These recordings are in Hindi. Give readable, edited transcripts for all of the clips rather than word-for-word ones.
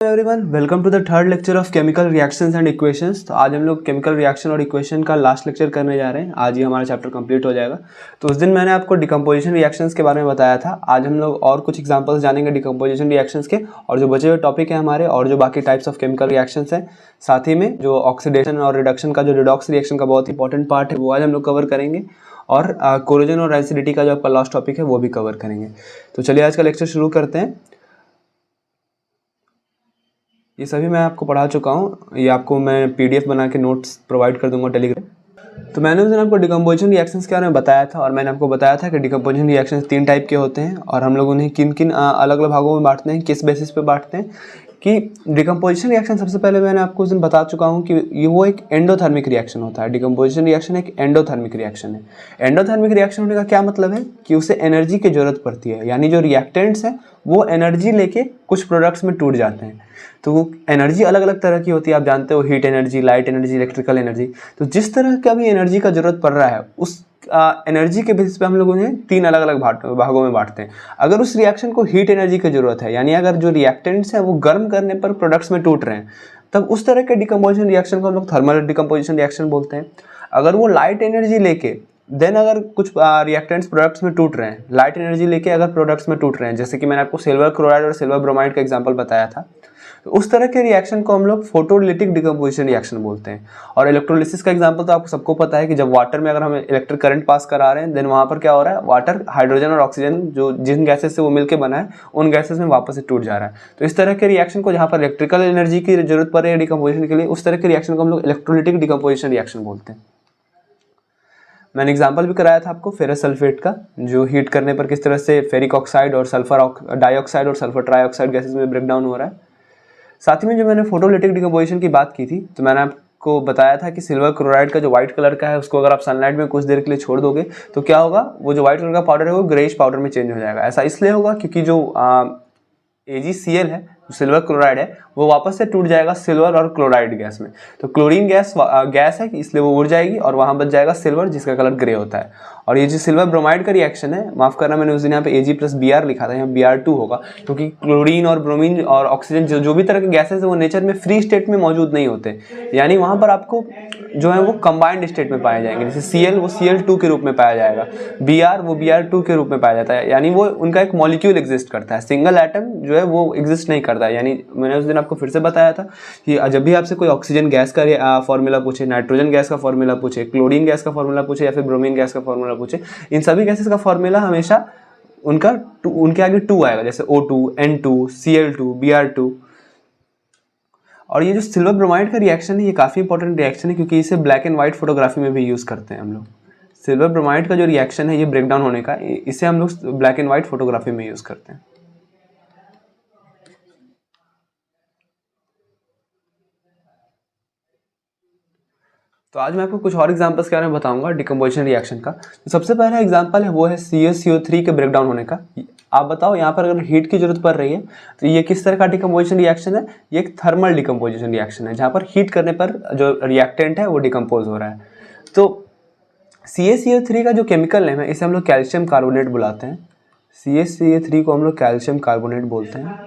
Everyone, welcome to the third lecture of chemical reactions and equations. तो आज हम लोग केमिकल रिएक्शन और इक्वेशन का लास्ट लेक्चर करने जा रहे हैं। आज ही हमारा चैप्टर कंप्लीट हो जाएगा। तो उस दिन मैंने आपको डिकम्पोजिशन रिएक्शंस के बारे में बताया था। आज हम लोग और कुछ एग्जांपल्स जानेंगे डिकम्पोजिशन रिएक्शंस के, और जो बचे हुए टॉपिक है हमारे और जो बाकी टाइप्स ऑफ केमिकल रिएक्शंस हैं, साथ ही में जो ऑक्सीडेशन और रिडक्शन का जो रिडॉक्स रिएक्शन का बहुत इंपॉर्टेंट पार्ट है वो आज हम लोग कवर करेंगे, और कोरोजन और एसिडिटी का जो आपका लास्ट टॉपिक है वो भी कवर करेंगे। तो चलिए आज का लेक्चर शुरू करते हैं। ये सभी मैं आपको पढ़ा चुका हूँ, ये आपको मैं पीडीएफ बना के नोट्स प्रोवाइड कर दूंगा टेलीग्राम। तो मैंने उस दिन आपको डिकम्पोजिशन रिएक्शंस के बारे में बताया था, और मैंने आपको बताया था कि डिकम्पोजिशन रिएक्शंस 3 टाइप के होते हैं, और हम लोग उन्हें किन किन अलग अलग भागों में बांटते हैं, किस बेसिस पे बांटते हैं। कि डिकम्पोजिशन रिएक्शन सबसे पहले मैंने आपको उस दिन बता चुका हूँ कि ये वो एक एंडोथर्मिक रिएक्शन होता है। डिकम्पोजिशन रिएक्शन एक एंडोथर्मिक रिएक्शन है। एंडोथर्मिक रिएक्शन होने का क्या मतलब है कि उसे एनर्जी की जरूरत पड़ती है, यानी जो रिएक्टेंट्स हैं वो एनर्जी लेके कुछ प्रोडक्ट्स में टूट जाते हैं। तो वो एनर्जी अलग अलग तरह की होती है, आप जानते हो, heat energy, light energy, electrical energy. तो जिस तरह का भी एनर्जी का जरूरत पड़ रहा है उस एनर्जी के बेसिस पे हम लोग उन्हें 3 अलग अलग भागों में बांटते हैं। अगर उस रिएक्शन को हीट एनर्जी की जरूरत है, यानी अगर जो रिएक्टेंट्स हैं वो गर्म करने पर प्रोडक्ट्स में टूट रहे हैं, तब उस तरह के डिकम्पोजिशन रिएक्शन को हम लोग थर्मल डिकम्पोजिशन रिएक्शन बोलते हैं। अगर वो लाइट एनर्जी लेके देन अगर कुछ रिएक्टेंट्स प्रोडक्ट्स में टूट रहे हैं, लाइट एनर्जी लेके अगर प्रोडक्ट्स में टूट रहे हैं, जैसे कि मैंने आपको सिल्वर क्लोराइड और सिल्वर ब्रोमाइड का एग्जांपल बताया था, तो उस तरह के रिएक्शन को हम लोग फोटोलिटिक डिकम्पोजिशन रिएक्शन बोलते हैं। और इलेक्ट्रोलिसिस का एग्जांपल तो आपको सबको पता है कि जब वाटर में अगर हम इलेक्ट्रिक करंट पास करा रहे हैं, देन वहाँ पर क्या हो रहा है, वाटर हाइड्रोजन और ऑक्सीजन जो जिन गैसेस से वो मिलकर बना है उन गैसेस में वापस से टूट जा रहा है। तो इस तरह के रिएक्शन को जहाँ पर इलेक्ट्रिकल एनर्जी की जरूरत पड़ रही है डिकम्पोजिशन के लिए, उस तरह के रिएक्शन को हम लोग इलेक्ट्रोलिटिक डिकम्पोजिशन रिएक्शन बोलते हैं। मैंने एग्जांपल भी कराया था आपको फेरस सल्फेट का, जो हीट करने पर किस तरह से फेरिक ऑक्साइड और सल्फर डाइऑक्साइड और सल्फर ट्राइऑक्साइड गैसेस में ब्रेकडाउन हो रहा है। साथ ही में जो मैंने फोटोलिटिक डिकम्पोजिशन की बात की थी, तो मैंने आपको बताया था कि सिल्वर क्लोराइड का जो व्हाइट कलर का है उसको अगर आप सनलाइट में कुछ देर के लिए छोड़ दोगे तो क्या होगा, वो जो व्हाइट कलर का पाउडर है वो ग्रेइश पाउडर में चेंज हो जाएगा। ऐसा इसलिए होगा क्योंकि जो AgCl है, जो सिल्वर क्लोराइड है, वो वापस से टूट जाएगा सिल्वर और क्लोराइड गैस में। तो क्लोरीन गैस है इसलिए वो उड़ जाएगी और वहाँ बच जाएगा सिल्वर, जिसका कलर ग्रे होता है। और ये जो सिल्वर ब्रोमाइड का रिएक्शन है, माफ करना मैंने उस दिन यहाँ पे Ag+Br लिखा था, यहाँ Br2 होगा, क्योंकि क्लोरीन और ब्रोमीन और ऑक्सीजन जो भी तरह के गैसेस है वो नेचर में फ्री स्टेट में मौजूद नहीं होते, यानी वहाँ पर आपको जो है वो कंबाइंड स्टेट में पाए जाएंगे। जैसे Cl वो Cl2 के रूप में पाया जाएगा, Br वो Br2 के रूप में पाया जाता है, यानी वो उनका एक मॉलिक्यूल एग्जिस्ट करता है, सिंगल एटम जो है वो एग्जिस्ट नहीं करता है। यानी मैंने उस दिन आपको फिर से बताया था कि जब भी आपसे कोई ऑक्सीजन गैस का फॉर्मूला पूछे, नाइट्रोजन गैस का फॉर्मूला पूछे, क्लोरीन गैस का फॉर्मूला पूछे या फिर ब्रोमीन गैस का फॉर्मूला पूछे, इन सभी गैसेस का फॉर्मूला हमेशा उनके आगे 2 आएगा, जैसे O2, N2, Cl2, Br2। और ये जो सिल्वर ब्रोमाइड का रिएक्शन है ये काफ़ी इंपॉर्टेंट रिएक्शन है, क्योंकि इसे ब्लैक एंड व्हाइट फोटोग्राफी में भी यूज़ करते हैं हम लोग। सिल्वर ब्रोमाइड का जो रिएक्शन है ये ब्रेकडाउन होने का, इसे हम लोग ब्लैक एंड व्हाइट फोटोग्राफी में यूज़ करते हैं। तो आज मैं आपको कुछ और एग्जांपल्स के बारे में बताऊंगा डिकम्पोजिशन रिएक्शन का। तो सबसे पहला एग्जांपल है वो है CaCO3 के ब्रेकडाउन होने का। आप बताओ, यहाँ पर अगर हीट की जरूरत पड़ रही है तो ये किस तरह का डिकम्पोजिशन रिएक्शन है, ये एक थर्मल डिकम्पोजिशन रिएक्शन है, जहाँ पर हीट करने पर जो रिएक्टेंट है वो डिकम्पोज हो रहा है। तो CaCO3 का जो केमिकल नेम है इसे हम लोग कैल्शियम कार्बोनेट बुलाते हैं। CaCO3 को हम लोग कैल्शियम कार्बोनेट बोलते हैं,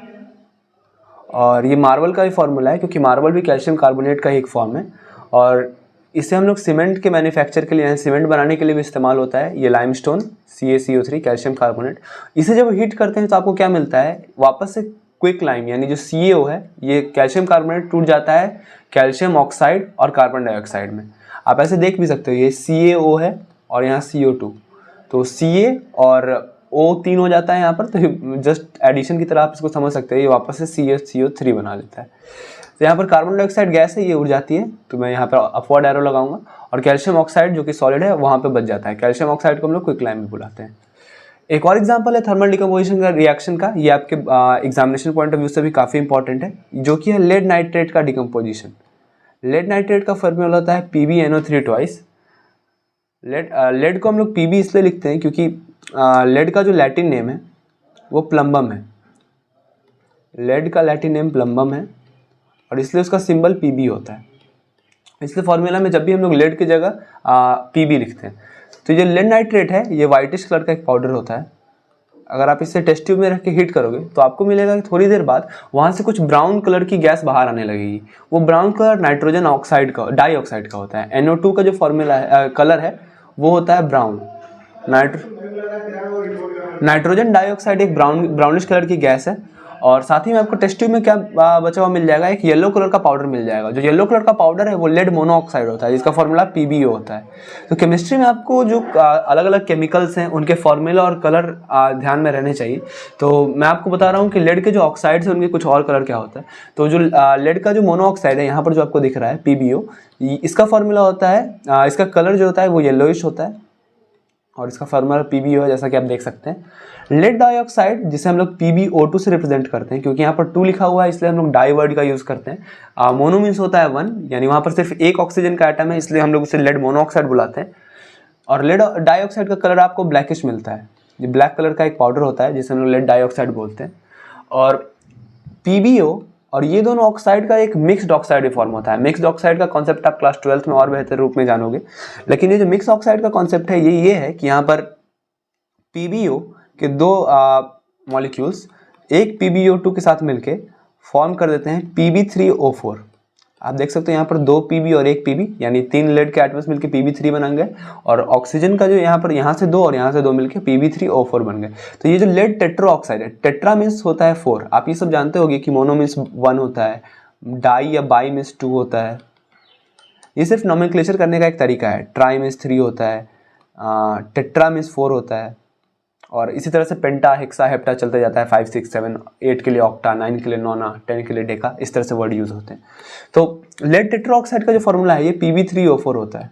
और ये मार्बल का ही फॉर्मूला है, क्योंकि मार्बल भी कैल्शियम कार्बोनेट का ही एक फॉर्म है। और इसे हम लोग सीमेंट के मैन्युफैक्चर के लिए, सीमेंट बनाने के लिए भी इस्तेमाल होता है। ये लाइमस्टोन CaCO3 कैल्शियम कार्बोनेट, इसे जब हीट करते हैं तो आपको क्या मिलता है, वापस से क्विक लाइम, यानी जो CaO है, ये कैल्शियम कार्बोनेट टूट जाता है कैल्शियम ऑक्साइड और कार्बन डाइऑक्साइड में। आप ऐसे देख भी सकते हो, ये CaO है और यहाँ CO2, तो Ca और O3 हो जाता है यहाँ पर, तो जस्ट एडिशन की तरह आप इसको समझ सकते हैं, ये वापस से CaCO3 बना लेता है। तो यहाँ पर कार्बन डाइऑक्साइड गैस है, ये उड़ जाती है, तो मैं यहाँ पर अपवर्ड एरो लगाऊंगा, और कैल्शियम ऑक्साइड जो कि सॉलिड है वहाँ पे बच जाता है। कैल्शियम ऑक्साइड को हम लोग क्विक लाइम भी बुलाते हैं। एक और एग्जांपल है थर्मल डिकम्पोजिशन का रिएक्शन का, ये आपके एग्जामिनेशन पॉइंट ऑफ व्यू से भी काफ़ी इंपॉर्टेंट है, जो कि है लेड नाइट्रेट का डिकम्पोजिशन। लेड नाइट्रेट का फॉर्मूला होता है PbNO3 ट्वाइस। लेड को हम लोग Pb इसलिए लिखते हैं क्योंकि लेड का जो लैटिन नेम है वो प्लम्बम है। लेड का लैटिन नेम प्लम्बम है और इसलिए उसका सिंबल Pb होता है। इसलिए फॉर्मूला में जब भी हम लोग लेड की जगह Pb लिखते हैं। तो ये लेड नाइट्रेट है, ये वाइटिश कलर का एक पाउडर होता है। अगर आप इसे टेस्ट ट्यूब में रख के हीट करोगे तो आपको मिलेगा कि थोड़ी देर बाद वहाँ से कुछ ब्राउन कलर की गैस बाहर आने लगेगी। वो ब्राउन कलर नाइट्रोजन ऑक्साइड का, डाइऑक्साइड का होता है। NO2 का जो फॉर्मूला है, कलर है, वो होता है ब्राउन। नाइट्रोजन डाइऑक्साइड एक ब्राउनिश कलर की गैस है। और साथ ही में आपको टेस्ट ट्यूब में क्या बचा हुआ मिल जाएगा, एक येलो कलर का पाउडर मिल जाएगा। जो येलो कलर का पाउडर है वो लेड मोनोऑक्साइड होता है, जिसका फॉर्मूला PbO होता है। तो केमिस्ट्री में आपको जो अलग अलग केमिकल्स हैं उनके फॉर्मूला और कलर ध्यान में रहने चाहिए। तो मैं आपको बता रहा हूँ कि लेड के जो ऑक्साइड्स हैं उनके कुछ और कलर क्या होता है। तो जो लेड का जो मोनोऑक्साइड है, यहाँ पर जो आपको दिख रहा है PbO, इसका फॉर्मूला होता है, इसका कलर जो होता है वो येलोइश होता है और इसका फॉर्मूला PbO है, जैसा कि आप देख सकते हैं। लेड डाइऑक्साइड, जिसे हम लोग PbO2 से रिप्रेजेंट करते हैं, क्योंकि यहाँ पर 2 लिखा हुआ है इसलिए हम लोग डाई वर्ड का यूज़ करते हैं। मोनो मीन्स होता है 1, यानी वहाँ पर सिर्फ एक ऑक्सीजन का एटम है, इसलिए हम लोग उसे लेड मोनोऑक्साइड बुलाते हैं। और लेड डाइऑक्साइड का कलर आपको ब्लैकिश मिलता है। ये ब्लैक कलर का एक पाउडर होता है जिसे हम लोग लेड डाइऑक्साइड बोलते हैं। और PbO और ये दोनों ऑक्साइड का एक मिक्स्ड ऑक्साइड फॉर्म होता है। मिक्स्ड ऑक्साइड का कॉन्सेप्ट आप क्लास 12th में और बेहतर रूप में जानोगे। लेकिन ये जो मिक्स ऑक्साइड का कॉन्सेप्ट है ये है कि यहाँ पर PbO के 2 मॉलिक्यूल्स एक PbO2 के साथ मिलके फॉर्म कर देते हैं Pb3O4। आप देख सकते हो यहाँ पर 2 Pb और 1 Pb, यानी 3 लेड के एटम्स मिलके Pb3 बन गए। और ऑक्सीजन का जो यहाँ पर यहाँ से 2 और यहाँ से 2 मिलके Pb3O4 बन गए। तो ये जो लेड टेट्रा ऑक्साइड है, टेट्रा मीन्स होता है 4। आप ये सब जानते होगे कि मोनो मीन्स 1 होता है, डाई या बाई मीन्स 2 होता है। ये सिर्फ नोमेनक्लेचर करने का एक तरीका है। ट्राई मीन्स 3 होता है, टेट्रा मीन्स 4 होता है, और इसी तरह से पेंटा, हेक्सा, हेप्टा चलते जाता है। 5, 6, 7, 8 के लिए ऑक्टा, 9 के लिए नोना, 10 के लिए डेका, इस तरह से वर्ड यूज होते हैं। तो लेड टेट्राऑक्साइड का जो फॉर्मूला है ये Pb3O4 होता है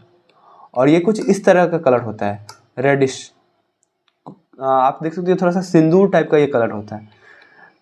और ये कुछ इस तरह का कलर होता है, रेडिश। आप देख सकते हो थोड़ा सा सिंदूर टाइप का ये कलर होता है।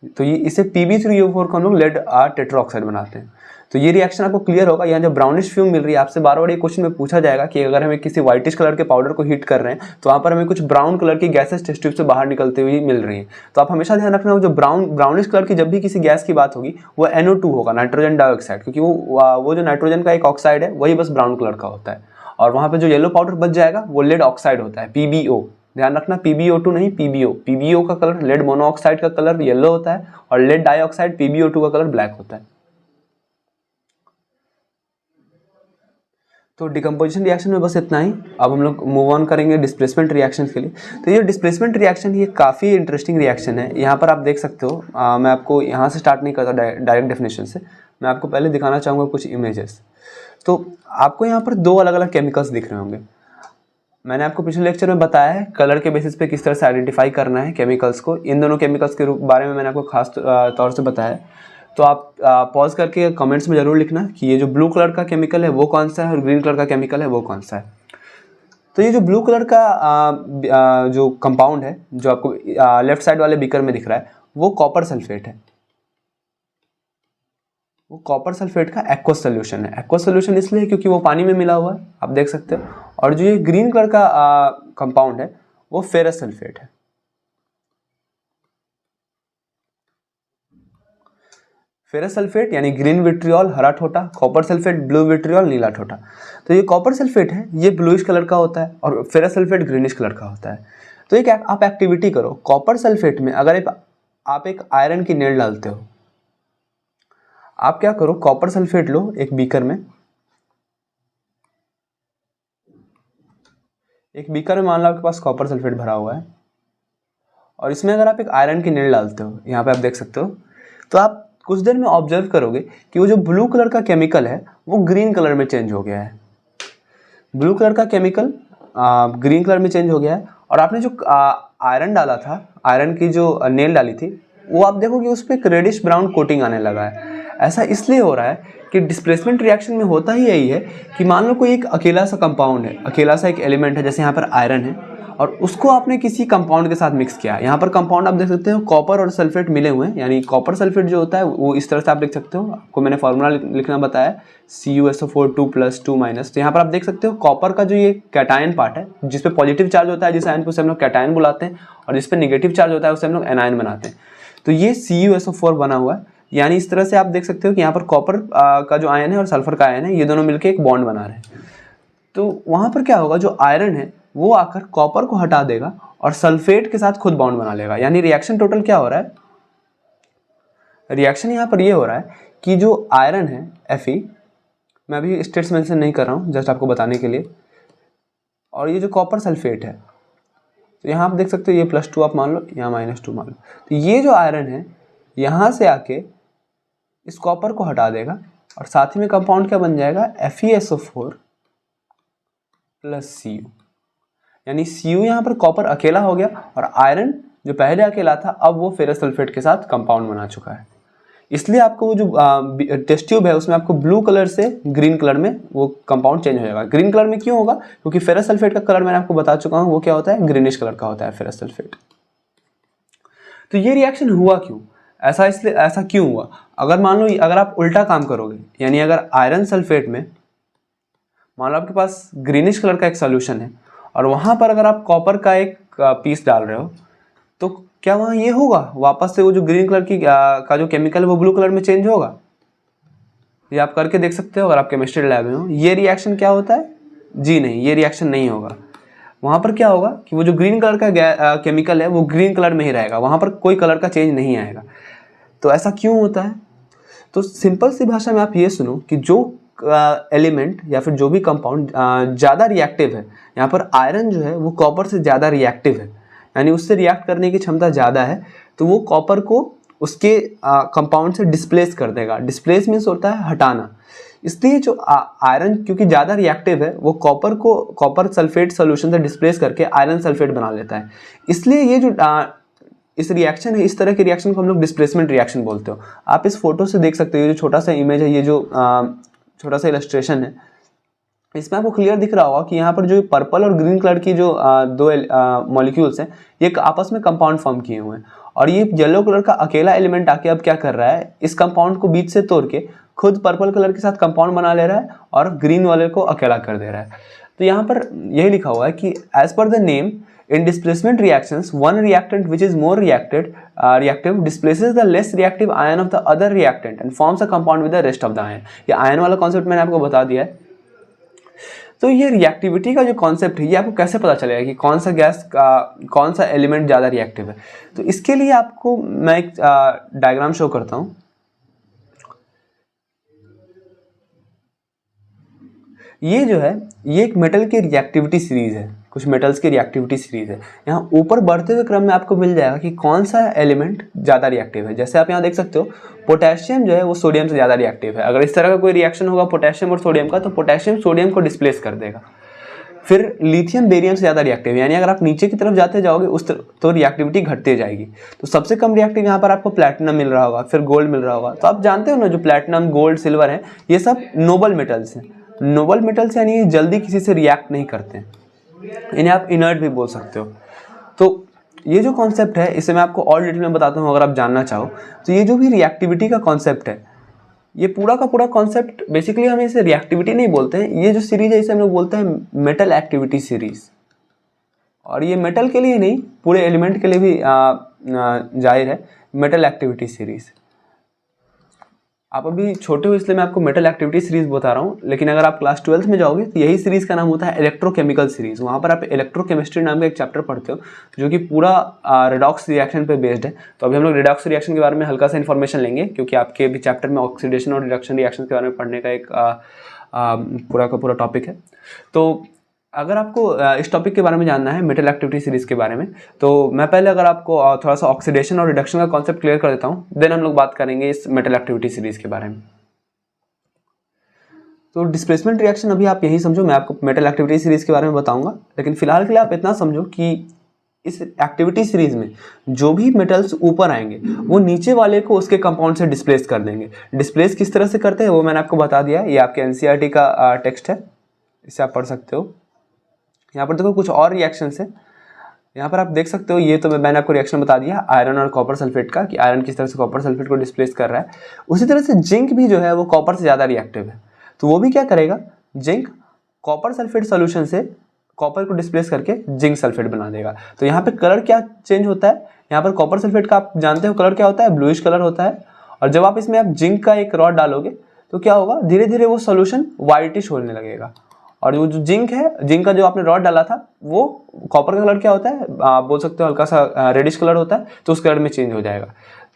तो ये इसे Pb3O4 को हम लोग लेड टेट्राऑक्साइड बनाते हैं। तो ये रिएक्शन आपको क्लियर होगा। यहाँ जो ब्राउनिश फ्यूम मिल रही है, आपसे बार बार ये क्वेश्चन में पूछा जाएगा कि अगर हमें किसी व्हाइटिश कलर के पाउडर को हीट कर रहे हैं तो वहाँ पर हमें कुछ ब्राउन कलर की गैसेस टेस्ट ट्यूब से बाहर निकलते हुए मिल रही हैं। तो आप हमेशा ध्यान रखना, जो ब्राउनिश कलर की जब भी किसी गैस की बात होगी वो NO2 होगा, नाइट्रोजन डाइऑक्साइड, क्योंकि वो जो नाइट्रोजन का एक ऑक्साइड है वही बस ब्राउन कलर का होता है। और वहाँ पर जो येलो पाउडर बच जाएगा वो लेड ऑक्साइड होता है, PbO। ध्यान रखना, PbO2 नहीं, PbO। PbO का कलर, लेड मोनोऑक्साइड का कलर येलो होता है और लेड डाइऑक्साइड PbO2 का कलर ब्लैक होता है। तो डिकम्पोजिशन रिएक्शन में बस इतना ही। अब हम लोग मूव ऑन करेंगे डिस्प्लेसमेंट रिएक्शन के लिए। तो ये डिस्प्लेसमेंट रिएक्शन ये काफ़ी इंटरेस्टिंग रिएक्शन है। यहाँ पर आप देख सकते हो, मैं आपको यहाँ से स्टार्ट नहीं करता डायरेक्ट डेफिनेशन से, मैं आपको पहले दिखाना चाहूँगा कुछ इमेजेस। तो आपको यहाँ पर 2 अलग अलग केमिकल्स दिख रहे होंगे। मैंने आपको पिछले लेक्चर में बताया है कलर के बेसिस पे किस तरह से आइडेंटिफाई करना है केमिकल्स को। इन दोनों केमिकल्स के बारे में मैंने आपको खास तौर से बताया। तो आप पॉज करके कमेंट्स में ज़रूर लिखना कि ये जो ब्लू कलर का केमिकल है वो कौन सा है और ग्रीन कलर का केमिकल है वो कौन सा है। तो ये जो ब्लू कलर का जो कंपाउंड है जो आपको लेफ्ट साइड वाले बीकर में दिख रहा है वो कॉपर सल्फेट है। वो कॉपर सल्फेट का एक्वस सोल्यूशन है। एक्वस सोल्यूशन इसलिए क्योंकि वो पानी में मिला हुआ है, आप देख सकते हो। और जो ये ग्रीन कलर का कंपाउंड है वो फेरस सल्फेट है। फेरस सल्फेट यानी ग्रीन विट्रियोल हरा ठोटा, कॉपर सल्फेट ब्लू विट्रियोल नीला ठोटा। तो ये कॉपर सल्फेट है, ये ब्लूइश कलर का होता है और फेरस सल्फेट ग्रीनिश कलर का होता है। तो एक आप एक्टिविटी करो, कॉपर सल्फेट में अगर आप एक आयरन की नेल डालते हो, आप क्या करो, कॉपर सल्फेट लो एक बीकर में, एक बीकर में मान लो आपके पास कॉपर सल्फेट भरा हुआ है और इसमें अगर आप एक आयरन की नेल डालते हो, यहाँ पे आप देख सकते हो, तो आप कुछ देर में ऑब्जर्व करोगे कि वो जो ब्लू कलर का केमिकल है वो ग्रीन कलर में चेंज हो गया है। ब्लू कलर का केमिकल ग्रीन कलर में चेंज हो गया है। और आपने जो आयरन डाला था, आयरन की जो नेल डाली थी, वो आप देखोगे उस पर एक रेडिश ब्राउन कोटिंग आने लगा है। ऐसा इसलिए हो रहा है कि डिस्प्लेसमेंट रिएक्शन में होता ही यही है कि मान लो कोई एक अकेला सा कंपाउंड है, अकेला सा एक एलिमेंट है, जैसे यहाँ पर आयरन है और उसको आपने किसी कंपाउंड के साथ मिक्स किया। यहाँ पर कंपाउंड आप देख सकते हो कॉपर और सल्फेट मिले हुए हैं, यानी कॉपर सल्फेट जो होता है वो इस तरह से आप लिख सकते हो। आपको मैंने फॉर्मूला लिखना बताया, CuSO4 2+2-। तो यहाँ पर आप देख सकते हो कॉपर का जो ये कैटायन पार्ट है, जिसपे पॉजिटिव चार्ज होता है जिस आयन को उसे हम लोग कैटायन बुलाते हैं, और जिसपे नेगेटिव चार्ज होता है उसे हम लोग एनायन बनाते हैं। तो ये CuSO4 बना हुआ है, यानी इस तरह से आप देख सकते हो कि यहाँ पर कॉपर का जो आयन है और सल्फर का आयन है, ये दोनों मिलकर एक बॉन्ड बना रहे हैं। तो वहाँ पर क्या होगा, जो आयरन है वो आकर कॉपर को हटा देगा और सल्फेट के साथ खुद बॉन्ड बना लेगा। यानी रिएक्शन टोटल क्या हो रहा है, रिएक्शन यहाँ पर ये हो रहा है कि जो आयरन है Fe, मैं अभी स्टेट्स मेंशन नहीं कर रहा हूँ, जस्ट आपको बताने के लिए, और ये जो कॉपर सल्फेट है, तो यहाँ आप देख सकते हो ये +2 आप मान लो, यहाँ -2 मान लो, तो ये जो आयरन है यहाँ से आके इस कॉपर को हटा देगा और साथ ही में कंपाउंड क्या बन जाएगा, FeSO4 + Cu। यानी Cu यहाँ पर कॉपर अकेला हो गया और आयरन जो पहले अकेला था अब वो फेरस सल्फेट के साथ कंपाउंड बना चुका है। इसलिए आपको वो जो टेस्ट ट्यूब है उसमें आपको ब्लू कलर से ग्रीन कलर में वो कंपाउंड चेंज हो जाएगा। ग्रीन कलर में क्यों होगा, क्योंकि फेरस सल्फेट का कलर मैंने आपको बता चुका हूँ वो क्या होता है, ग्रीनिश कलर का होता है फेरस सल्फेट। तो ये रिएक्शन हुआ क्यों, ऐसा इसलिए ऐसा क्यों हुआ, अगर मान लो अगर आप उल्टा काम करोगे, यानी अगर आयरन सल्फेट में मान लो आपके पास ग्रीनिश कलर का एक सोल्यूशन है और वहाँ पर अगर आप कॉपर का एक पीस डाल रहे हो, तो क्या वहाँ ये होगा वापस से वो जो ग्रीन कलर की का जो केमिकल है वो ब्लू कलर में चेंज होगा? ये आप करके देख सकते हो अगर आप केमिस्ट्री लैब में हो। ये रिएक्शन क्या होता है, जी नहीं, ये रिएक्शन नहीं होगा। वहाँ पर क्या होगा कि वो जो ग्रीन कलर का केमिकल है वो ग्रीन कलर में ही रहेगा, वहाँ पर कोई कलर का चेंज नहीं आएगा। तो ऐसा क्यों होता है? तो सिंपल सी भाषा में आप ये सुनो कि जो एलिमेंट या फिर जो भी कंपाउंड ज़्यादा रिएक्टिव है, यहाँ पर आयरन जो है वो कॉपर से ज़्यादा रिएक्टिव है, यानी उससे रिएक्ट करने की क्षमता ज़्यादा है, तो वो कॉपर को उसके कंपाउंड से डिस्प्लेस कर देगा। डिस्प्लेस मीन्स होता है हटाना। इसलिए जो आयरन क्योंकि ज़्यादा रिएक्टिव है वो कॉपर को कॉपर सल्फेट सोल्यूशन से डिस्प्लेस करके आयरन सल्फेट बना लेता है। इसलिए ये जो इस रिएक्शन है, इस तरह के रिएक्शन को हम लोग डिस्प्लेसमेंट रिएक्शन बोलते हो। आप इस फोटो से देख सकते हो, ये जो छोटा सा इमेज है, ये जो छोटा सा इलस्ट्रेशन है, इसमें आपको क्लियर दिख रहा होगा कि यहाँ पर जो पर्पल और ग्रीन कलर की जो दो मॉलिक्यूल्स हैं ये आपस में कंपाउंड फॉर्म किए हुए हैं, और ये येलो कलर का अकेला एलिमेंट आके अब क्या कर रहा है, इस कंपाउंड को बीच से तोड़ के खुद पर्पल कलर के साथ कंपाउंड बना ले रहा है और ग्रीन वाले को अकेला कर दे रहा है। तो यहाँ पर यही लिखा हुआ है कि as per the name in displacement reactions one reactant which is more reactive displaces the less reactive ion of the other reactant and forms a compound with the rest of the ion। ये आयन वाला कॉन्सेप्ट मैंने आपको बता दिया है। तो ये रिएक्टिविटी का जो कॉन्सेप्ट है ये आपको कैसे पता चलेगा कि कौन सा गैस का कौन सा एलिमेंट ज़्यादा रिएक्टिव है? तो इसके लिए आपको मैं एक डायग्राम शो करता हूँ। ये जो है ये एक मेटल की रिएक्टिविटी सीरीज है, कुछ मेटल्स की रिएक्टिविटी सीरीज है। यहाँ ऊपर बढ़ते हुए क्रम में आपको मिल जाएगा कि कौन सा एलिमेंट ज़्यादा रिएक्टिव है। जैसे आप यहाँ देख सकते हो पोटेशियम जो है वो सोडियम से ज़्यादा रिएक्टिव है। अगर इस तरह का कोई रिएक्शन होगा पोटेशियम और सोडियम का, तो पोटेशियम सोडियम को डिस्प्लेस कर देगा। फिर लिथियम बेरियम से ज़्यादा रिएक्टिव है, यानी अगर आप नीचे की तरफ जाते जाओगे उस तो रिएक्टिविटी घटते जाएगी। तो सबसे कम रिएक्टिव यहाँ पर आपको प्लैटिनम मिल रहा होगा, फिर गोल्ड मिल रहा होगा। तो आप जानते हो ना जो प्लैटिनम गोल्ड सिल्वर है ये सब नोबल मेटल्स हैं। नोबल मेटल्स यानी जल्दी किसी से रिएक्ट नहीं करते, इन्हें आप इनर्ट भी बोल सकते हो। तो ये जो कॉन्सेप्ट है इसे मैं आपको और डिटेल में बताता हूँ अगर आप जानना चाहो। तो ये जो भी रिएक्टिविटी का कॉन्सेप्ट है ये पूरा का पूरा कॉन्सेप्ट बेसिकली हम इसे रिएक्टिविटी नहीं बोलते हैं, ये जो सीरीज है इसे हम लोग बोलते हैं मेटल एक्टिविटी सीरीज। और ये मेटल के लिए नहीं पूरे एलिमेंट के लिए भी जाहिर है मेटल एक्टिविटी सीरीज। आप अभी छोटे हो इसलिए मैं आपको मेटल एक्टिविटी सीरीज बता रहा हूँ, लेकिन अगर आप क्लास 12th में जाओगे तो यही सीरीज का नाम होता है इलेक्ट्रोकेमिकल सीरीज। वहाँ पर आप इलेक्ट्रोकेमिस्ट्री नाम का एक चैप्टर पढ़ते हो जो कि पूरा रिडॉक्स रिएक्शन पे बेस्ड है। तो अभी हम लोग रिडॉक्स रिएक्शन के बारे में हल्का सा इन्फॉर्मेशन लेंगे, क्योंकि आपके भी चैप्टर में ऑक्सीडेशन और रिडक्शन रिएक्शन के बारे में पढ़ने का एक पूरा का पूरा टॉपिक है। तो अगर आपको इस टॉपिक के बारे में जानना है मेटल एक्टिविटी सीरीज के बारे में, तो मैं पहले अगर आपको थोड़ा सा ऑक्सीडेशन और रिडक्शन का कॉन्सेप्ट क्लियर कर देता हूँ, देन हम लोग बात करेंगे इस मेटल एक्टिविटी सीरीज के बारे में। तो डिस्प्लेसमेंट रिएक्शन अभी आप यही समझो, मैं आपको मेटल एक्टिविटी सीरीज के बारे में बताऊंगा, लेकिन फिलहाल के लिए आप इतना समझो कि इस एक्टिविटी सीरीज में जो भी मेटल्स ऊपर आएंगे वो नीचे वाले को उसके कंपाउंड से डिस्प्लेस कर देंगे। डिस्प्लेस किस तरह से करते हैं वो मैंने आपको बता दिया, ये आपके एनसीईआरटी का टेक्स्ट है, इसे आप पढ़ सकते हो। यहाँ पर देखो कुछ और रिएक्शंस है, यहाँ पर आप देख सकते हो। ये तो मैंने आपको रिएक्शन बता दिया आयरन और कॉपर सल्फेट का, कि आयरन किस तरह से कॉपर सल्फेट को डिस्प्लेस कर रहा है। उसी तरह से जिंक भी जो है वो कॉपर से ज़्यादा रिएक्टिव है, तो वो भी क्या करेगा, जिंक कॉपर सल्फेट सोल्यूशन से कॉपर को डिस्प्लेस करके जिंक सल्फेट बना देगा। तो यहाँ पे कलर क्या चेंज होता है, यहाँ पर कॉपर सल्फेट का आप जानते हो कलर क्या होता है, ब्लूइश कलर होता है। और जब आप इसमें आप जिंक का एक रॉड डालोगे तो क्या होगा, धीरे धीरे वो सोल्यूशन वाइटिश होने लगेगा। और वो जो जिंक है, जिंक का जो आपने रॉड डाला था वो कॉपर का कलर क्या होता है, आप बोल सकते हो हल्का सा रेडिश कलर होता है, तो उस कलर में चेंज हो जाएगा।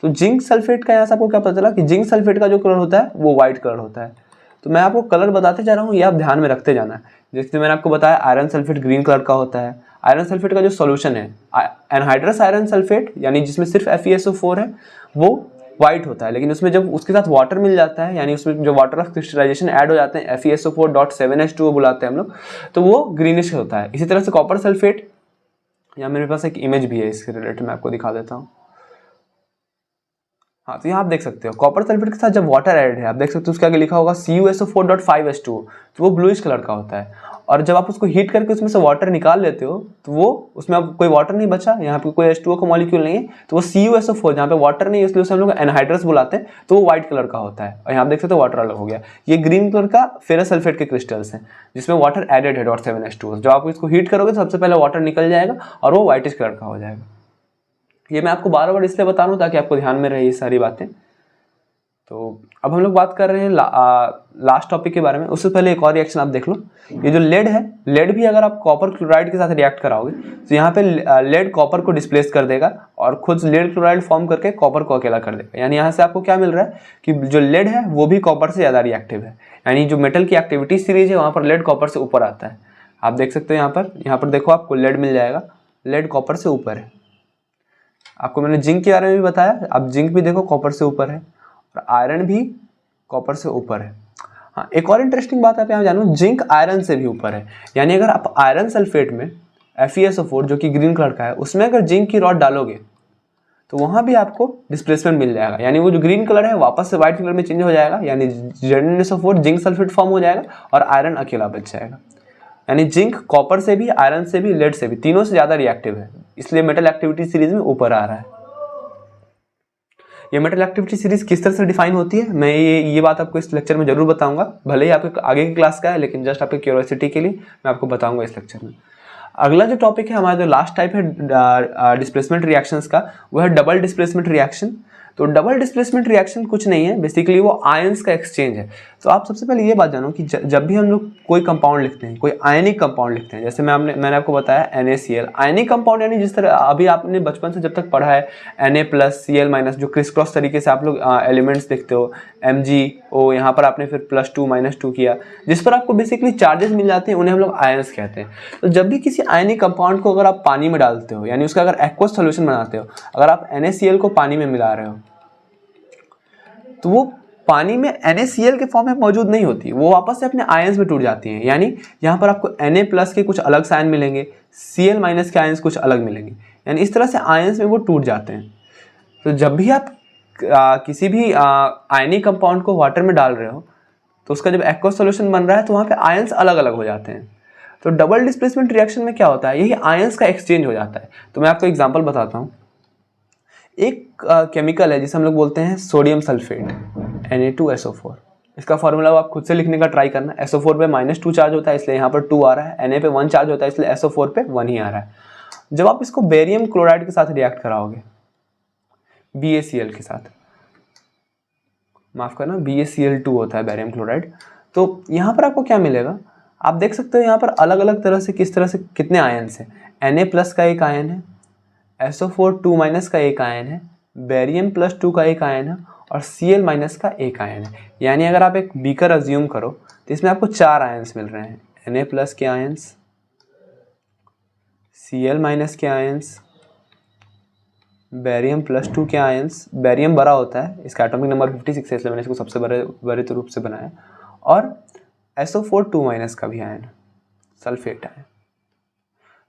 तो जिंक सल्फेट का यहाँ से आपको क्या पता चला कि जिंक सल्फेट का जो कलर होता है वो व्हाइट कलर होता है। तो मैं आपको कलर बताते जा रहा हूँ, ये आप ध्यान में रखते जाना है। जैसे मैंने आपको बताया आयरन सल्फेट ग्रीन कलर का होता है। आयरन सल्फेट का जो सॉल्यूशन है एनहाइड्रस आयरन सल्फेट यानी जिसमें सिर्फ FeSO4 है वो व्हाइट होता है, लेकिन उसमें जब उसके साथ वाटर मिल जाता है यानी उसमें जो वाटर ऑफ क्रिस्टलाइजेशन ऐड हो जाते हैं FeSO4.7H2O बुलाते हैं हम लोग, तो वो ग्रीनिश होता है। इसी तरह से कॉपर सल्फेट, यहाँ मेरे पास एक इमेज भी है इसके रिलेटेड, मैं आपको दिखा देता हूँ। हाँ, तो यहाँ आप देख सकते हो कॉपर सल्फेट के साथ जब वाटर ऐड है, आप देख सकते हो उसके आगे लिखा होगा CuSO4.5H2O, तो वो ब्लूइश कलर का होता है। और जब आप उसको हीट करके उसमें से वाटर निकाल लेते हो तो वो उसमें अब कोई वाटर नहीं बचा, यहाँ पे कोई H2O का मॉलिक्यूल नहीं है, तो वो CuSO4 जहाँ पे वाटर नहीं है इसलिए उसे हम लोग एनहाइड्रस बुलाते हैं, तो वो व्हाइट कलर का होता है। और यहाँ आप देख सकते हो वाटर अलग हो गया। ये ग्रीन कलर का फेरस सल्फेट के क्रिस्टल्स हैं जिसमें वाटर एडेड है .7H2O। जब आप इसको हीट करोगे तो सबसे पहले वाटर निकल जाएगा और वो व्हाइटिश कलर का हो जाएगा। ये मैं आपको बार बार इसलिए बता रहा हूँ ताकि आपको ध्यान में रहे ये सारी बातें। तो अब हम लोग बात कर रहे हैं लास्ट टॉपिक के बारे में। उससे पहले एक और रिएक्शन आप देख लो। ये जो लेड है, लेड भी अगर आप कॉपर क्लोराइड के साथ रिएक्ट कराओगे तो यहाँ पे लेड कॉपर को डिस्प्लेस कर देगा और खुद लेड क्लोराइड फॉर्म करके कॉपर को अकेला कर देगा। यानी यहाँ से आपको क्या मिल रहा है कि जो लेड है वो भी कॉपर से ज़्यादा रिएक्टिव है। यानी जो मेटल की एक्टिविटी सीरीज है वहाँ पर लेड कॉपर से ऊपर आता है। आप देख सकते हो यहाँ पर देखो आपको लेड मिल जाएगा, लेड कॉपर से ऊपर है। आपको मैंने जिंक के बारे में भी बताया, आप जिंक भी देखो कॉपर से ऊपर है और आयरन भी कॉपर से ऊपर है। हाँ, एक और इंटरेस्टिंग बात आप यहाँ जानो, जिंक आयरन से भी ऊपर है। यानी अगर आप आयरन सल्फेट में FeSO4 जो कि ग्रीन कलर का है उसमें अगर जिंक की रॉड डालोगे तो वहाँ भी आपको डिस्प्लेसमेंट मिल जाएगा। यानी वो जो ग्रीन कलर है वापस से व्हाइट कलर में चेंज हो जाएगा, यानी ZnSO4 जिंक सल्फेट फॉर्म हो जाएगा और आयरन अकेला बच जाएगा। यानी जिंक कॉपर से भी, आयरन से भी, लेड से भी, तीनों से ज़्यादा रिएक्टिव है, इसलिए मेटल एक्टिविटी सीरीज में ऊपर आ रहा है। ये मेटल एक्टिविटी सीरीज किस तरह से डिफाइन होती है मैं ये बात आपको इस लेक्चर में जरूर बताऊंगा, भले ही आपके आगे की क्लास का है, लेकिन जस्ट आपके क्यूरियोसिटी के लिए मैं आपको बताऊंगा इस लेक्चर में। अगला जो टॉपिक है हमारा, जो लास्ट टाइप है डिस्प्लेसमेंट रिएक्शंस का, वो है डबल डिस्प्लेसमेंट रिएक्शन। तो डबल डिस्प्लेसमेंट रिएक्शन कुछ नहीं है, बेसिकली वो आयंस का एक्सचेंज है। तो आप सबसे पहले ये बात जानो कि जब भी हम लोग कोई कंपाउंड लिखते हैं, कोई आयनिक कंपाउंड लिखते हैं, जैसे मैंने आपको बताया NaCl आयनिक कंपाउंड, यानी जिस तरह अभी आपने बचपन से जब तक पढ़ा है Na+Cl- जो क्रिस क्रॉस तरीके से आप लोग एलिमेंट्स देखते हो, MgO, यहाँ पर आपने फिर +2 -2 किया, जिस पर आपको बेसिकली चार्जेस मिल जाते हैं, उन्हें हम लोग आयंस कहते हैं। तो जब भी किसी आयनिक कंपाउंड को अगर आप पानी में डालते हो, यानी उसका अगर एक्वस सोल्यूशन बनाते हो, अगर आप NaCl को पानी में मिला रहे हो तो वो पानी में NaCl के फॉर्म में मौजूद नहीं होती, वो वापस से अपने आयंस में टूट जाती हैं। यानी यहाँ पर आपको Na+ के कुछ अलग साइन मिलेंगे, Cl- के आयंस कुछ अलग मिलेंगे, यानी इस तरह से आयंस में वो टूट जाते हैं। तो जब भी आप किसी भी आयनिक कंपाउंड को वाटर में डाल रहे हो तो उसका जब एक्वस सॉल्यूशन बन रहा है तो वहाँ पे आयंस अलग अलग हो जाते हैं। तो डबल डिस्प्लेसमेंट रिएक्शन में क्या होता है, यही आयंस का एक्सचेंज हो जाता है। तो मैं आपको एग्जांपल बताता हूँ। एक केमिकल है जिसे हम लोग बोलते हैं सोडियम सल्फेट Na2SO4। इसका फॉर्मूला आप खुद से लिखने का ट्राई करना। SO4 पे -2 चार्ज होता है इसलिए यहाँ पर 2 आ रहा है, Na पे 1 चार्ज होता है इसलिए SO4 पे 1 ही आ रहा है। जब आप इसको बेरियम क्लोराइड के साथ रिएक्ट कराओगे, BaCl के साथ, माफ करना BaCl2 होता है बेरियम क्लोराइड, तो यहाँ पर आपको क्या मिलेगा, आप देख सकते हो यहाँ पर अलग अलग तरह से किस तरह से कितने आयन्स हैं। Na+ का एक आयन है, SO4 2- का एक आयन है, बेरियम +2 का एक आयन है और Cl- का एक आयन है। यानी अगर आप एक बीकर अज्यूम करो तो इसमें आपको 4 आयन्स मिल रहे हैं, Na+ के आयन्स, Cl- के आयन्स, बेरियम +2 के आयन्स, बेरियम बड़ा होता है, इसका एटॉमिक नंबर 56 है इसलिए मैंने इसको सबसे बड़े रूप से बनाया, और SO4 2- का भी आयन, सल्फेट आयन।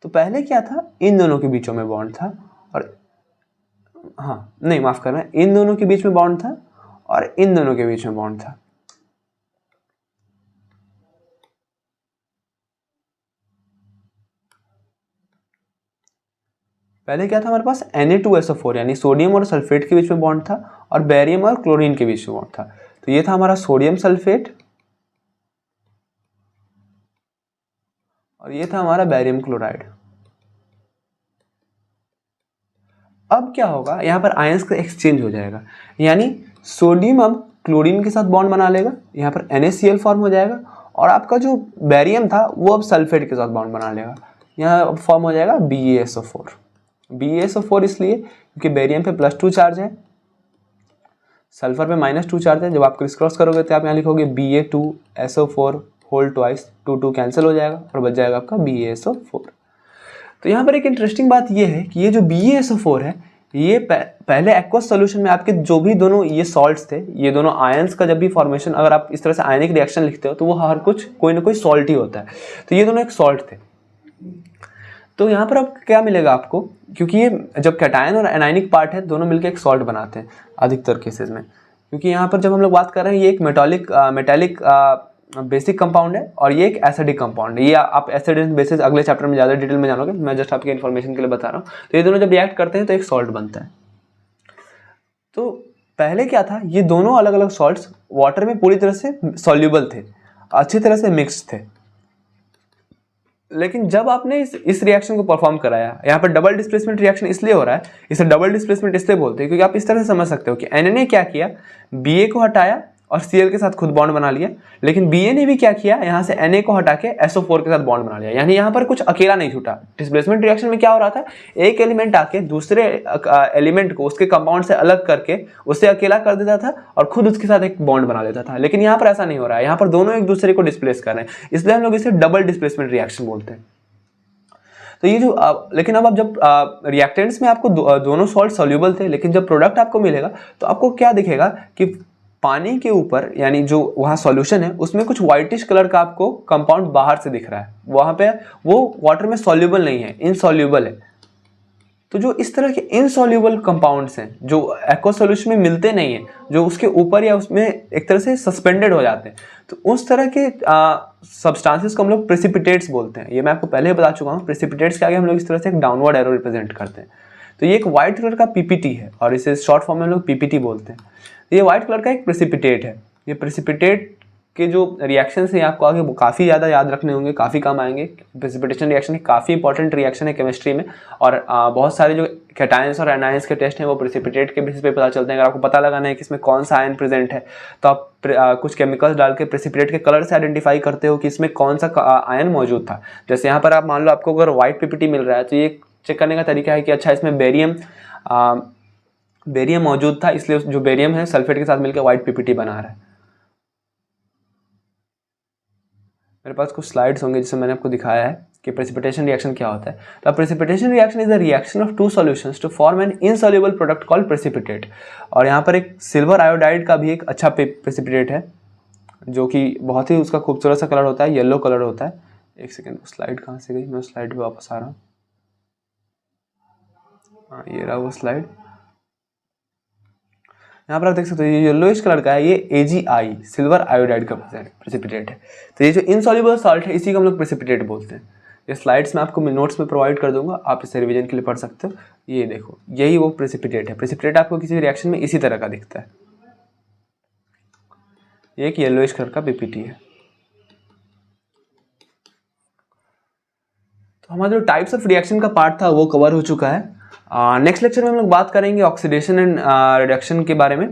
तो पहले क्या था, इन दोनों के बीचों में बॉन्ड था, और हाँ नहीं माफ करना, इन दोनों के बीच में बॉन्ड था और इन दोनों के बीच में बॉन्ड था। पहले क्या था हमारे पास, Na2SO4 यानी सोडियम और सल्फेट के बीच में बॉन्ड था और बेरियम और क्लोरीन के बीच में बॉन्ड था। तो ये था हमारा सोडियम सल्फेट और ये था हमारा बेरियम क्लोराइड। अब क्या होगा, यहाँ पर आयंस का एक्सचेंज हो जाएगा, यानी सोडियम अब क्लोरीन के साथ बॉन्ड बना लेगा, यहाँ पर NaCl फॉर्म हो जाएगा और आपका जो बेरियम था वो अब सल्फेट के साथ बॉन्ड बना लेगा। यहाँ फॉर्म हो जाएगा BeSO4। BeSO4 इसलिए क्योंकि बेरियम पे +2 चार्ज है, सल्फर पे -2 चार्ज है। जब आप क्रिस क्रॉस करोगे तो आप यहाँ लिखोगे Ba2SO4 होल ट्वाइस, 2 कैंसिल हो जाएगा और बच जाएगा आपका BeSO4। तो यहाँ पर एक इंटरेस्टिंग बात ये है कि ये जो BeSO4 है, ये पहले एक्वस सॉल्यूशन में आपके जो भी दोनों ये सॉल्ट्स थे, ये दोनों आयंस का जब भी फॉर्मेशन, अगर आप इस तरह से आयनिक रिएक्शन लिखते हो तो वो हर कुछ कोई ना कोई सॉल्ट ही होता है। तो ये दोनों एक सॉल्ट थे। तो यहाँ पर अब क्या मिलेगा आपको, क्योंकि ये जब कैटायन और एनायनिक पार्ट है दोनों मिलकर एक सॉल्ट बनाते हैं अधिकतर केसेस में, क्योंकि यहाँ पर जब हम लोग बात कर रहे हैं ये एक मेटालिक बेसिक कंपाउंड है और ये एक एसिडिक कंपाउंड है। ये आप एसिड एंड बेसिस अगले चैप्टर में ज़्यादा डिटेल में जानोगे, मैं जस्ट आपके इन्फॉर्मेशन के लिए बता रहा हूँ। तो ये दोनों जब रिएक्ट करते हैं तो एक सॉल्ट बनता है। तो पहले क्या था, ये दोनों अलग अलग सॉल्ट्स वाटर में पूरी तरह से सॉल्यूबल थे, अच्छी तरह से मिक्स्ड थे। लेकिन जब आपने इस रिएक्शन को परफॉर्म कराया, यहाँ पर डबल डिस्प्लेसमेंट रिएक्शन इसलिए हो रहा है, इसे डबल डिस्प्लेसमेंट इसलिए बोलते हैं क्योंकि आप इस तरह से समझ सकते हो कि Na ने क्या किया, Ba को हटाया और Cl के साथ खुद बॉन्ड बना लिया, लेकिन Ba ने भी क्या किया, यहाँ से Na को हटा के SO4 के साथ बॉन्ड बना लिया। यानी यहाँ पर कुछ अकेला नहीं छूटा। डिस्प्लेसमेंट रिएक्शन में क्या हो रहा था, एक एलिमेंट आके दूसरे एलिमेंट को उसके कंपाउंड से अलग करके उसे अकेला कर देता था और खुद उसके साथ एक बॉन्ड बना लेता था। लेकिन यहाँ पर ऐसा नहीं हो रहा है, यहाँ पर दोनों एक दूसरे को डिस्प्लेस कर रहे हैं, इसलिए हम लोग इसे डबल डिस्प्लेसमेंट रिएक्शन बोलते हैं। तो ये जो लेकिन अब जब रिएक्टेंट्स में आपको दोनों सॉल्ट सॉल्यूबल थे, लेकिन जब प्रोडक्ट आपको मिलेगा तो आपको क्या दिखेगा कि पानी के ऊपर, यानी जो वहाँ सॉल्यूशन है उसमें कुछ व्हाइटिश कलर का आपको कंपाउंड बाहर से दिख रहा है। वहाँ पे वो वाटर में सॉल्यूबल नहीं है, इनसॉल्यूबल है। तो जो इस तरह के इनसॉल्यूबल कंपाउंड्स हैं जो एक्वा सॉल्यूशन में मिलते नहीं हैं, जो उसके ऊपर या उसमें एक तरह से सस्पेंडेड हो जाते हैं, तो उस तरह के सब्सटेंसेस को हम लोग प्रेसिपिटेट्स बोलते हैं। ये मैं आपको पहले ही बता चुका हूँ। प्रेसिपिटेट्स के आगे हम लोग इस तरह से एक डाउनवर्ड एरो रिप्रेजेंट करते हैं। तो ये एक व्हाइट कलर का पीपीटी है और इसे शॉर्ट फॉर्म में हम लोग पीपीटी बोलते हैं। ये व्हाइट कलर का एक प्रेसिपिटेट है। ये प्रेसिपिटेट के जो रिएक्शंस हैं आपको आगे वो काफ़ी ज़्यादा याद रखने होंगे, काफ़ी काम आएंगे। प्रेसिपिटेशन रिएक्शन काफ़ी इंपॉर्टेंट रिएक्शन है केमिस्ट्री में, और बहुत सारे जो कैटायंस और एनायंस के टेस्ट हैं वो प्रेसिपिटेट के बेसिस पे पता चलते हैं। अगर आपको पता लगाना है कि इसमें कौन सा आयन प्रेजेंट है तो आप कुछ केमिकल्स डाल के प्रेसिपिटेट के कलर से आइडेंटिफाई करते हो कि इसमें कौन सा आयन मौजूद था। जैसे यहाँ पर आप मान लो आपको अगर व्हाइट पीपीटी मिल रहा है तो ये चेक करने का तरीका है कि अच्छा इसमें बेरियम मौजूद था, इसलिए जो बेरियम है सल्फेट के साथ मिलकर व्हाइट पीपीटी बना रहा है। मेरे पास कुछ स्लाइड्स होंगे जिसमें मैंने आपको दिखाया है कि प्रेसिपिटेशन रिएक्शन क्या होता है। तो precipitation reaction is the reaction of two solutions to form an insoluble product called precipitate. और यहाँ पर एक सिल्वर आयोडाइड का भी एक अच्छा प्रेसिपिटेट है जो कि बहुत ही उसका खूबसूरत सा कलर होता है, येलो कलर होता है। एक सेकेंड, स्लाइड कहाँ से गई, मैं स्लाइड पर वापस आ रहा हूँ। हाँ, ये रहा वो स्लाइड। यहाँ पर आप देख सकते हो ये येलोइश कलर का है, ये AgI सिल्वर आयोडाइड का प्रेसिपिटेट है। तो ये जो इनसॉल्युबल सॉल्ट है इसी को हम लोग प्रेसिपिटेट बोलते हैं। ये स्लाइड्स में आपको मैं नोट्स में प्रोवाइड कर दूंगा, आप इसे रिवीजन के लिए पढ़ सकते हो। ये देखो यही वो प्रेसिपिटेट है। प्रेसिपिटेट आपको किसी रिएक्शन में इसी तरह का दिखता है। ये एक येलोइश कलर का पीपीटी है। तो हमारा जो टाइप्स ऑफ रिएक्शन का पार्ट था वो कवर हो चुका है। नेक्स्ट लेक्चर में हम लोग बात करेंगे ऑक्सीडेशन एंड रिडक्शन के बारे में।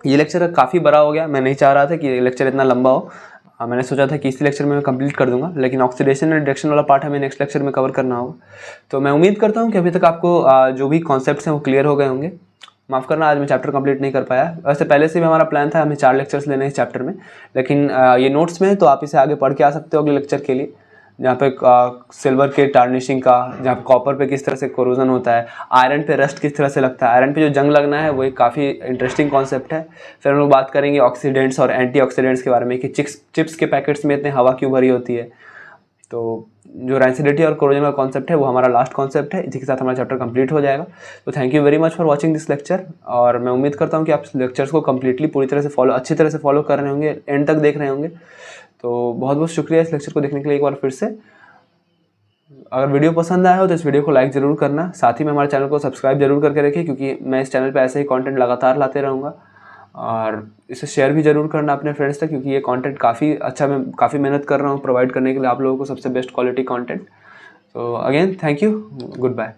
ये लेक्चर काफ़ी बड़ा हो गया, मैं नहीं चाह रहा था कि ये लेक्चर इतना लंबा हो। मैंने सोचा था कि इसी लेक्चर में मैं कंप्लीट कर दूंगा, लेकिन ऑक्सीडेशन एंड रिडक्शन वाला पार्ट हमें नेक्स्ट लेक्चर में कवर करना होगा। तो मैं उम्मीद करता हूँ कि अभी तक आपको जो भी कॉन्सेप्ट्स हैं वो क्लियर हो गए होंगे। माफ़ करना आज मैं चैप्टर कंप्लीट नहीं कर पाया। वैसे पहले से भी हमारा प्लान था हमें 4 लेक्चर्स लेने इस चैप्टर में, लेकिन ये नोट्स में है तो आप इसे आगे पढ़ के आ सकते हो अगले लेक्चर के लिए, जहाँ पे सिल्वर के टार्निशिंग का, जहाँ पे कॉपर पे किस तरह से कोरोजन होता है, आयरन पे रस्ट किस तरह से लगता है, आयरन पे जो जंग लगना है वो एक काफ़ी इंटरेस्टिंग कॉन्सेप्ट है। फिर हम लोग बात करेंगे ऑक्सीडेंट्स और एंटीऑक्सीडेंट्स के बारे में कि चिप्स के पैकेट्स में इतने हवा क्यों भरी होती है। तो जो रैंसिडिटी और कोरोजन का कॉन्सेप्ट है वो हमारा लास्ट कॉन्सेप्ट है। इसी के साथ हमारा चैप्टर कंप्लीट हो जाएगा। तो thank you very much for watching this lecture, और मैं उम्मीद करता हूँ कि आप लेक्चर्स को कम्प्लीटली पूरी तरह से अच्छी तरह से फॉलो कर रहे होंगे, एंड तक देख रहे होंगे। तो बहुत बहुत शुक्रिया इस लेक्चर को देखने के लिए एक बार फिर से। अगर वीडियो पसंद आया हो तो इस वीडियो को लाइक ज़रूर करना, साथ ही में हमारे चैनल को सब्सक्राइब जरूर करके रखिए, क्योंकि मैं इस चैनल पे ऐसे ही कंटेंट लगातार लाते रहूँगा। और इसे शेयर भी ज़रूर करना अपने फ्रेंड्स तक, क्योंकि ये कंटेंट काफ़ी अच्छा, मैं काफ़ी मेहनत कर रहा हूँ प्रोवाइड करने के लिए आप लोगों को सबसे बेस्ट क्वालिटी कंटेंट। तो again thank you, good bye.